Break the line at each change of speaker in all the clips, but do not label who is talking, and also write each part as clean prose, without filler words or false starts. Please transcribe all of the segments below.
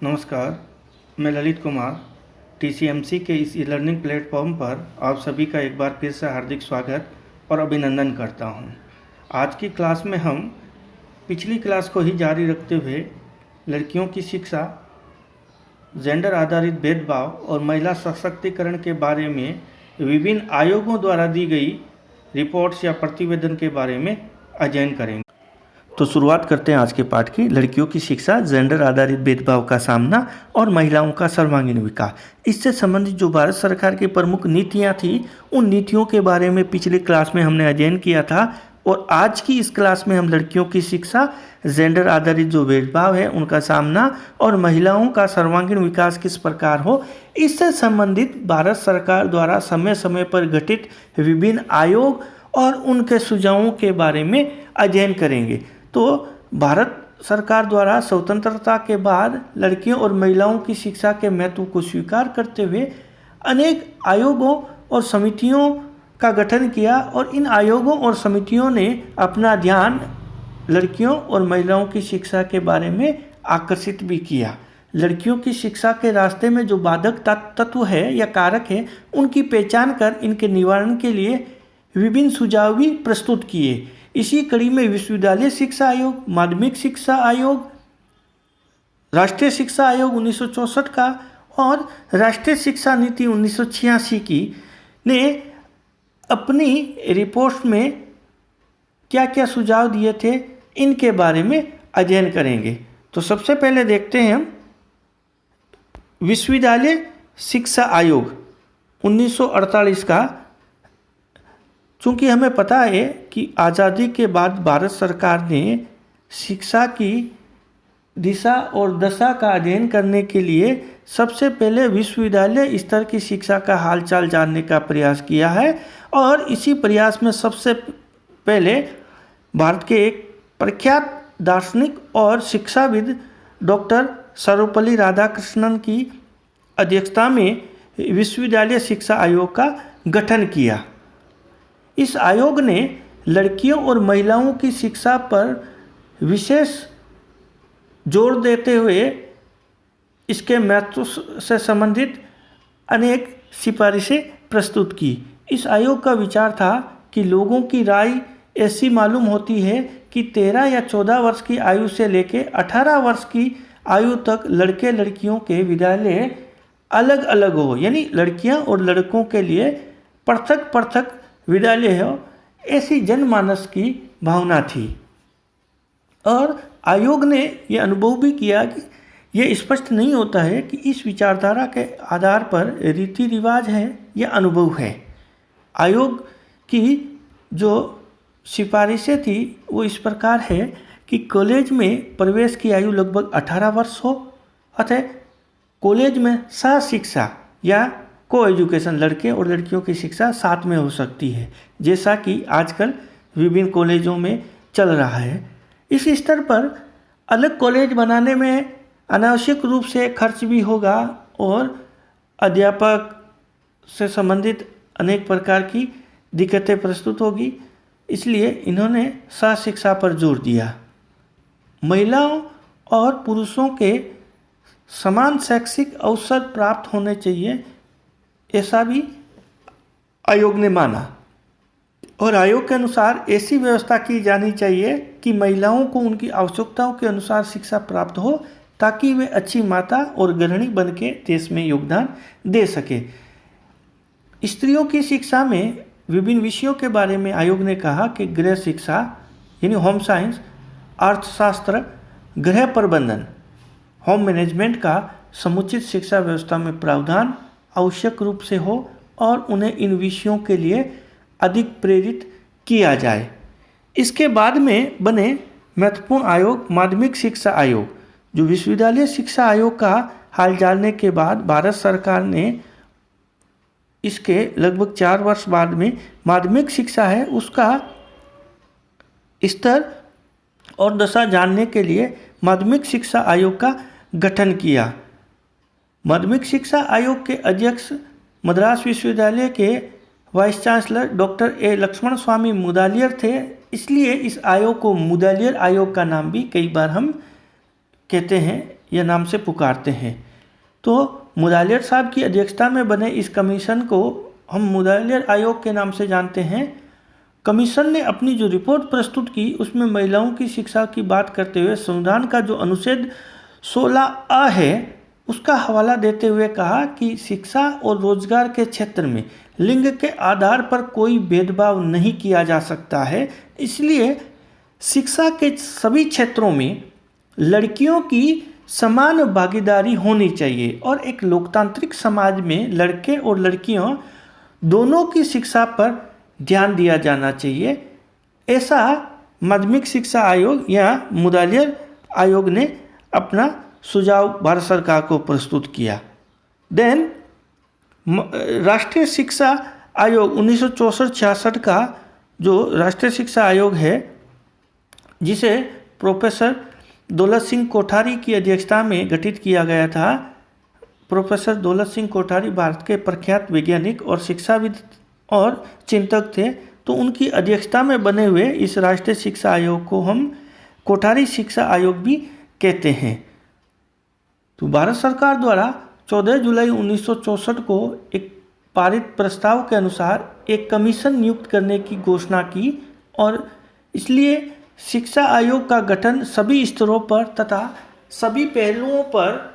नमस्कार, मैं ललित कुमार टीसीएमसी के इस ई लर्निंग प्लेटफॉर्म पर आप सभी का एक बार फिर से हार्दिक स्वागत और अभिनंदन करता हूं। आज की क्लास में हम पिछली क्लास को ही जारी रखते हुए लड़कियों की शिक्षा, जेंडर आधारित भेदभाव और महिला सशक्तिकरण के बारे में विभिन्न आयोगों द्वारा दी गई रिपोर्ट्स या प्रतिवेदन के बारे में अध्ययन करेंगे। तो शुरुआत करते हैं आज के पाठ की। लड़कियों की शिक्षा, जेंडर आधारित भेदभाव का सामना और महिलाओं का सर्वांगीण विकास। इससे संबंधित जो भारत सरकार की प्रमुख नीतियां थी, उन नीतियों के बारे में पिछली क्लास में हमने अध्ययन किया था और आज की इस क्लास में हम लड़कियों की शिक्षा, जेंडर आधारित जो भेदभाव है उनका सामना और महिलाओं का सर्वांगीण विकास किस प्रकार हो, इससे संबंधित भारत सरकार द्वारा समय समय पर गठित विभिन्न आयोग और उनके सुझावों के बारे में अध्ययन करेंगे। तो भारत सरकार द्वारा स्वतंत्रता के बाद लड़कियों और महिलाओं की शिक्षा के महत्व को स्वीकार करते हुए अनेक आयोगों और समितियों का गठन किया और इन आयोगों और समितियों ने अपना ध्यान लड़कियों और महिलाओं की शिक्षा के बारे में आकर्षित भी किया। लड़कियों की शिक्षा के रास्ते में जो बाधक तत्व है या कारक है, उनकी पहचान कर इनके निवारण के लिए विभिन्न सुझाव भी प्रस्तुत किए। इसी कड़ी में विश्वविद्यालय शिक्षा आयोग, माध्यमिक शिक्षा आयोग, राष्ट्रीय शिक्षा आयोग 1964 का और राष्ट्रीय शिक्षा नीति 1986 की ने अपनी रिपोर्ट में क्या क्या सुझाव दिए थे, इनके बारे में अध्ययन करेंगे। तो सबसे पहले देखते हैं हम विश्वविद्यालय शिक्षा आयोग 1948 का। चूँकि हमें पता है कि आज़ादी के बाद भारत सरकार ने शिक्षा की दिशा और दशा का अध्ययन करने के लिए सबसे पहले विश्वविद्यालय स्तर की शिक्षा का हालचाल जानने का प्रयास किया है और इसी प्रयास में सबसे पहले भारत के एक प्रख्यात दार्शनिक और शिक्षाविद डॉक्टर सर्वपल्ली राधाकृष्णन की अध्यक्षता में विश्वविद्यालय शिक्षा आयोग का गठन किया। इस आयोग ने लड़कियों और महिलाओं की शिक्षा पर विशेष जोर देते हुए इसके महत्व से संबंधित अनेक सिफारिशें प्रस्तुत की। इस आयोग का विचार था कि लोगों की राय ऐसी मालूम होती है कि 13 या 14 वर्ष की आयु से लेकर 18 वर्ष की आयु तक लड़के लड़कियों के विद्यालय अलग अलग हो, यानी लड़कियां और लड़कों के लिए पृथक पृथक विद्यालय हो, ऐसी जनमानस की भावना थी। और आयोग ने यह अनुभव भी किया कि यह स्पष्ट नहीं होता है कि इस विचारधारा के आधार पर रीति रिवाज है या अनुभव है। आयोग की जो सिफारिशें थी वो इस प्रकार है कि कॉलेज में प्रवेश की आयु लगभग 18 वर्ष हो, अतः कॉलेज में सह शिक्षा या को एजुकेशन, लड़के और लड़कियों की शिक्षा साथ में हो सकती है, जैसा कि आजकल विभिन्न कॉलेजों में चल रहा है। इस स्तर पर अलग कॉलेज बनाने में अनावश्यक रूप से खर्च भी होगा और अध्यापक से संबंधित अनेक प्रकार की दिक्कतें प्रस्तुत होगी, इसलिए इन्होंने सह शिक्षा पर जोर दिया। महिलाओं और पुरुषों के समान शैक्षिक अवसर प्राप्त होने चाहिए, ऐसा भी आयोग ने माना और आयोग के अनुसार ऐसी व्यवस्था की जानी चाहिए कि महिलाओं को उनकी आवश्यकताओं के अनुसार शिक्षा प्राप्त हो ताकि वे अच्छी माता और गृहिणी बन के देश में योगदान दे सके। स्त्रियों की शिक्षा में विभिन्न विषयों के बारे में आयोग ने कहा कि गृह शिक्षा यानी होम साइंस, अर्थशास्त्र, गृह प्रबंधन, होम मैनेजमेंट का समुचित शिक्षा व्यवस्था में प्रावधान आवश्यक रूप से हो और उन्हें इन विषयों के लिए अधिक प्रेरित किया जाए। इसके बाद में बने महत्वपूर्ण आयोग माध्यमिक शिक्षा आयोग। जो विश्वविद्यालय शिक्षा आयोग का हाल जानने के बाद भारत सरकार ने इसके लगभग 4 वर्ष बाद में माध्यमिक शिक्षा है उसका स्तर और दशा जानने के लिए माध्यमिक शिक्षा आयोग का गठन किया। माध्यमिक शिक्षा आयोग के अध्यक्ष मद्रास विश्वविद्यालय के vice chancellor doctor A Lakshmanaswami Mudaliar थे, इसलिए इस आयोग को मुदालियर आयोग का नाम भी कई बार हम कहते हैं। यह नाम से पुकारते हैं। तो मुदालियर साहब की अध्यक्षता में बने इस कमीशन को हम मुदालियर आयोग के नाम से जानते हैं। कमीशन ने अपनी जो रिपोर्ट प्रस्तुत की उसमें महिलाओं की शिक्षा की बात करते हुए संविधान का जो अनुच्छेद 16A है उसका हवाला देते हुए कहा कि शिक्षा और रोजगार के क्षेत्र में लिंग के आधार पर कोई भेदभाव नहीं किया जा सकता है, इसलिए शिक्षा के सभी क्षेत्रों में लड़कियों की समान भागीदारी होनी चाहिए और एक लोकतांत्रिक समाज में लड़के और लड़कियों दोनों की शिक्षा पर ध्यान दिया जाना चाहिए। ऐसा माध्यमिक शिक्षा आयोग या मुदालियर आयोग ने अपना सुझाव भारत सरकार को प्रस्तुत किया। देन राष्ट्रीय शिक्षा आयोग 1964-66 का जो राष्ट्रीय शिक्षा आयोग है, जिसे प्रोफेसर दौलत सिंह कोठारी की अध्यक्षता में गठित किया गया था। प्रोफेसर दौलत सिंह कोठारी भारत के प्रख्यात वैज्ञानिक और शिक्षाविद और चिंतक थे, तो उनकी अध्यक्षता में बने हुए इस राष्ट्रीय शिक्षा आयोग को हम कोठारी शिक्षा आयोग भी कहते हैं। तो भारत सरकार द्वारा 14 जुलाई 1964 को एक पारित प्रस्ताव के अनुसार एक कमीशन नियुक्त करने की घोषणा की और इसलिए शिक्षा आयोग का गठन सभी स्तरों पर तथा सभी पहलुओं पर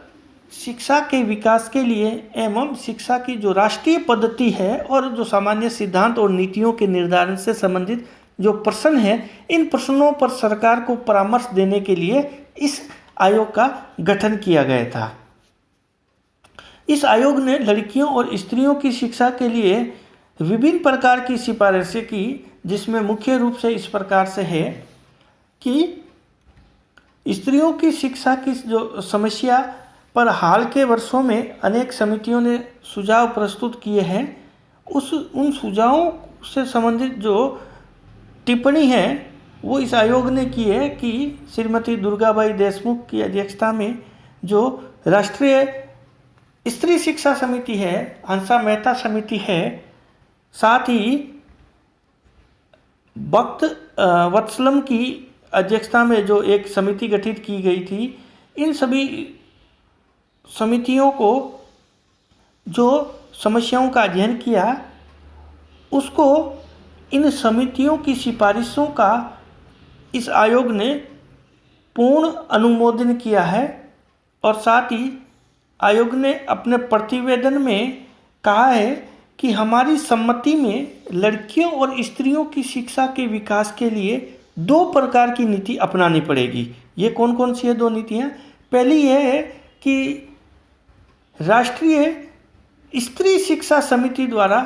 शिक्षा के विकास के लिए एवं शिक्षा की जो राष्ट्रीय पद्धति है और जो सामान्य सिद्धांत और नीतियों के निर्धारण से संबंधित जो प्रश्न है, इन प्रश्नों पर सरकार को परामर्श देने के लिए इस आयोग का गठन किया गया था। इस आयोग ने लड़कियों और स्त्रियों की शिक्षा के लिए विभिन्न प्रकार की सिफारिशें की, जिसमें मुख्य रूप से इस प्रकार से है कि स्त्रियों की शिक्षा की जो समस्या पर हाल के वर्षों में अनेक समितियों ने सुझाव प्रस्तुत किए हैं। उन सुझावों से संबंधित जो टिप्पणी है वो इस आयोग ने की है कि श्रीमती दुर्गाबाई देशमुख की अध्यक्षता में जो राष्ट्रीय स्त्री शिक्षा समिति है, हंसा मेहता समिति है, साथ ही वत्सलम की अध्यक्षता में जो एक समिति गठित की गई थी, इन सभी समितियों को जो समस्याओं का अध्ययन किया उसको इन समितियों की सिफारिशों का इस आयोग ने पूर्ण अनुमोदन किया है और साथ ही आयोग ने अपने प्रतिवेदन में कहा है कि हमारी सम्मति में लड़कियों और स्त्रियों की शिक्षा के विकास के लिए 2 प्रकार की नीति अपनानी पड़ेगी। ये कौन कौन सी है 2 नीतियाँ? पहली यह है कि राष्ट्रीय स्त्री शिक्षा समिति द्वारा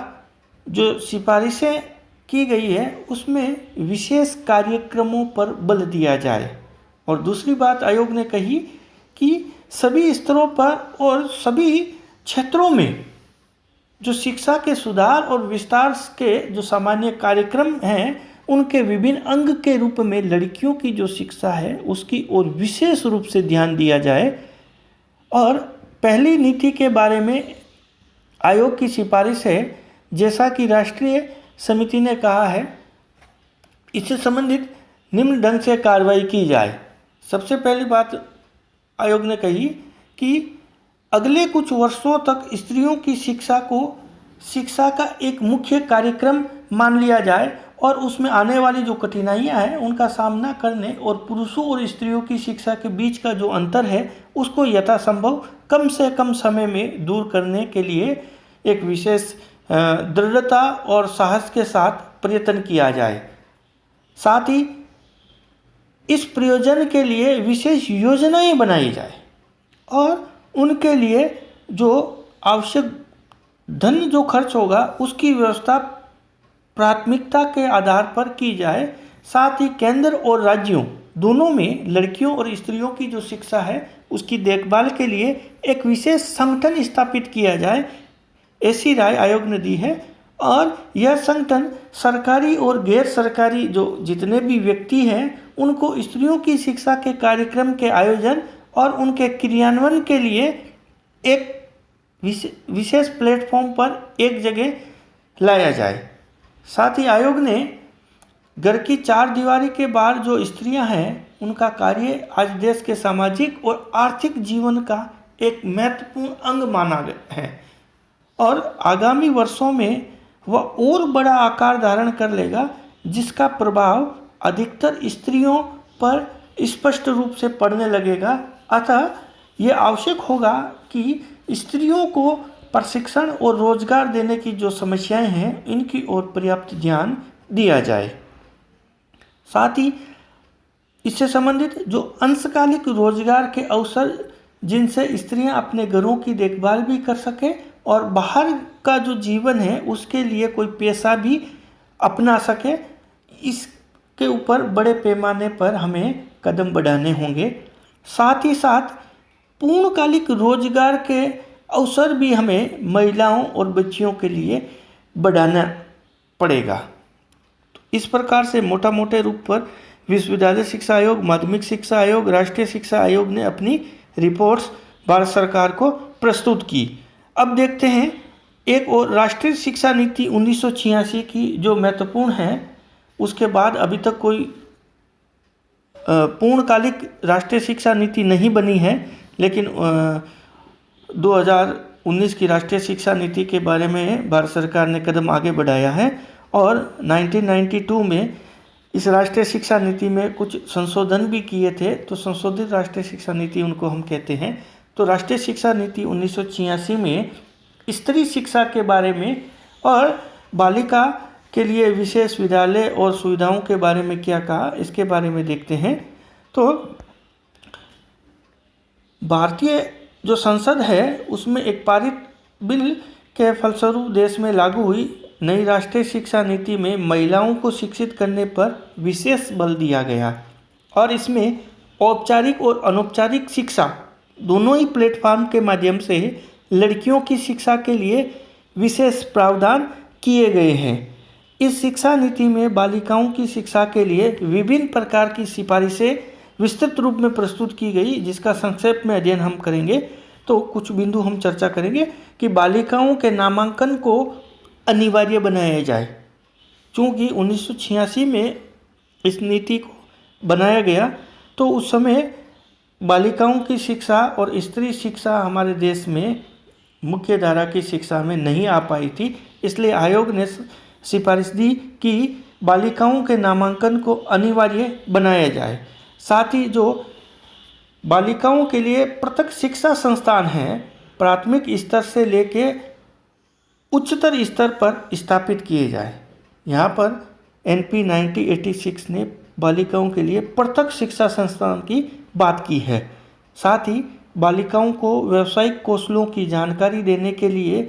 जो सिफारिशें की गई है उसमें विशेष कार्यक्रमों पर बल दिया जाए। और दूसरी बात आयोग ने कही कि सभी स्तरों पर और सभी क्षेत्रों में जो शिक्षा के सुधार और विस्तार के जो सामान्य कार्यक्रम हैं उनके विभिन्न अंग के रूप में लड़कियों की जो शिक्षा है उसकी ओर विशेष रूप से ध्यान दिया जाए। और पहली नीति के बारे में आयोग की सिफारिश है, जैसा कि राष्ट्रीय समिति ने कहा है, इससे संबंधित निम्न ढंग से कार्रवाई की जाए। सबसे पहली बात आयोग ने कही कि अगले कुछ वर्षों तक स्त्रियों की शिक्षा को शिक्षा का एक मुख्य कार्यक्रम मान लिया जाए और उसमें आने वाली जो कठिनाइयां हैं उनका सामना करने और पुरुषों और स्त्रियों की शिक्षा के बीच का जो अंतर है उसको यथासंभव कम से कम समय में दूर करने के लिए एक विशेष दृढ़ता और साहस के साथ प्रयत्न किया जाए। साथ ही इस प्रयोजन के लिए विशेष योजनाएं बनाई जाए और उनके लिए जो आवश्यक धन जो खर्च होगा उसकी व्यवस्था प्राथमिकता के आधार पर की जाए। साथ ही केंद्र और राज्यों दोनों में लड़कियों और स्त्रियों की जो शिक्षा है उसकी देखभाल के लिए एक विशेष संगठन स्थापित किया जाए, ऐसी राय आयोग ने दी है। और यह संगठन सरकारी और गैर सरकारी जो जितने भी व्यक्ति हैं उनको स्त्रियों की शिक्षा के कार्यक्रम के आयोजन और उनके क्रियान्वयन के लिए एक विशेष प्लेटफॉर्म पर एक जगह लाया जाए। साथ ही आयोग ने घर की 4 दीवारी के बाहर जो स्त्रियां हैं उनका कार्य आज देश के सामाजिक और आर्थिक जीवन का एक महत्वपूर्ण अंग माना गया है और आगामी वर्षों में वह और बड़ा आकार धारण कर लेगा, जिसका प्रभाव अधिकतर स्त्रियों पर स्पष्ट रूप से पड़ने लगेगा। अतः यह आवश्यक होगा कि स्त्रियों को प्रशिक्षण और रोजगार देने की जो समस्याएं हैं, इनकी ओर पर्याप्त ध्यान दिया जाए। साथ ही इससे संबंधित जो अंशकालिक रोजगार के अवसर, जिनसे स्त्रियां अपने घरों की देखभाल भी कर सकें और बाहर का जो जीवन है उसके लिए कोई पेशा भी अपना सके, इसके ऊपर बड़े पैमाने पर हमें कदम बढ़ाने होंगे। साथ ही साथ पूर्णकालिक रोजगार के अवसर भी हमें महिलाओं और बच्चियों के लिए बढ़ाना पड़ेगा। तो इस प्रकार से मोटा मोटे रूप पर विश्वविद्यालय शिक्षा आयोग, माध्यमिक शिक्षा आयोग, राष्ट्रीय शिक्षा आयोग ने अपनी रिपोर्ट्स भारत सरकार को प्रस्तुत की। अब देखते हैं एक और राष्ट्रीय शिक्षा नीति 1986 की जो महत्वपूर्ण है, उसके बाद अभी तक कोई पूर्णकालिक राष्ट्रीय शिक्षा नीति नहीं बनी है, लेकिन 2019 की राष्ट्रीय शिक्षा नीति के बारे में भारत सरकार ने कदम आगे बढ़ाया है और 1992 में इस राष्ट्रीय शिक्षा नीति में कुछ संशोधन भी किए थे। तो संशोधित राष्ट्रीय शिक्षा नीति उनको हम कहते हैं। तो राष्ट्रीय शिक्षा नीति 1986 में स्त्री शिक्षा के बारे में और बालिका के लिए विशेष विद्यालय और सुविधाओं के बारे में क्या कहा, इसके बारे में देखते हैं। तो भारतीय जो संसद है उसमें एक पारित बिल के फलस्वरूप देश में लागू हुई नई राष्ट्रीय शिक्षा नीति में महिलाओं को शिक्षित करने पर विशेष बल दिया गया और इसमें औपचारिक और अनौपचारिक शिक्षा दोनों ही प्लेटफॉर्म के माध्यम से लड़कियों की शिक्षा के लिए विशेष प्रावधान किए गए हैं। इस शिक्षा नीति में बालिकाओं की शिक्षा के लिए विभिन्न प्रकार की सिफारिशें विस्तृत रूप में प्रस्तुत की गई, जिसका संक्षेप में अध्ययन हम करेंगे। तो कुछ बिंदु हम चर्चा करेंगे कि बालिकाओं के नामांकन को अनिवार्य बनाया जाए। चूँकि 1986 में इस नीति को बनाया गया तो उस समय बालिकाओं की शिक्षा और स्त्री शिक्षा हमारे देश में मुख्य धारा की शिक्षा में नहीं आ पाई थी, इसलिए आयोग ने सिफारिश दी कि बालिकाओं के नामांकन को अनिवार्य बनाया जाए। साथ ही जो बालिकाओं के लिए पृथक शिक्षा संस्थान हैं, प्राथमिक स्तर से लेके उच्चतर स्तर पर स्थापित किए जाए। यहाँ पर NP 1986 ने बालिकाओं के लिए पृथक शिक्षा संस्थान की बात की है। साथ ही बालिकाओं को व्यावसायिक कौशलों की जानकारी देने के लिए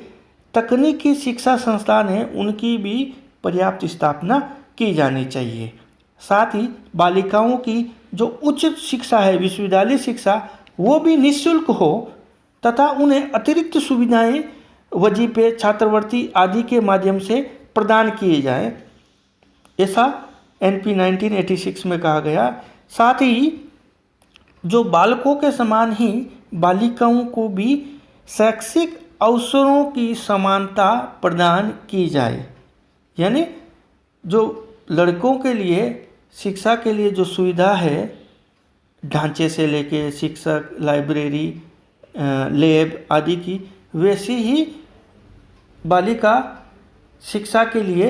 तकनीकी शिक्षा संस्थान हैं, उनकी भी पर्याप्त स्थापना की जानी चाहिए। साथ ही बालिकाओं की जो उच्च शिक्षा है, विश्वविद्यालय शिक्षा, वो भी निःशुल्क हो तथा उन्हें अतिरिक्त सुविधाएं, वजीफे, छात्रवृत्ति आदि के माध्यम से प्रदान किए जाएं, ऐसा NP 1986 में कहा गया। साथ ही जो बालकों के समान ही बालिकाओं को भी शैक्षिक अवसरों की समानता प्रदान की जाए, यानी जो लड़कों के लिए शिक्षा के लिए जो सुविधा है, ढांचे से लेके शिक्षक, लाइब्रेरी, लैब आदि की, वैसी ही बालिका शिक्षा के लिए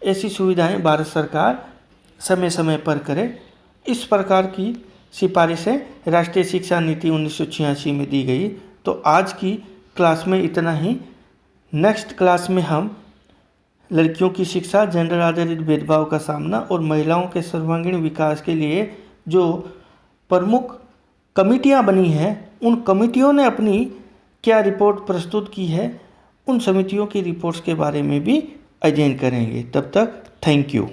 ऐसी सुविधाएं भारत सरकार समय समय पर करे। इस प्रकार की सिफारिशें राष्ट्रीय शिक्षा नीति 1986 में दी गई। तो आज की क्लास में इतना ही। नेक्स्ट क्लास में हम लड़कियों की शिक्षा, जेंडर आधारित भेदभाव का सामना और महिलाओं के सर्वांगीण विकास के लिए जो प्रमुख कमिटियां बनी हैं, उन कमिटियों ने अपनी क्या रिपोर्ट प्रस्तुत की है, उन समितियों की रिपोर्ट्स के बारे में भी अध्ययन करेंगे। तब तक थैंक यू।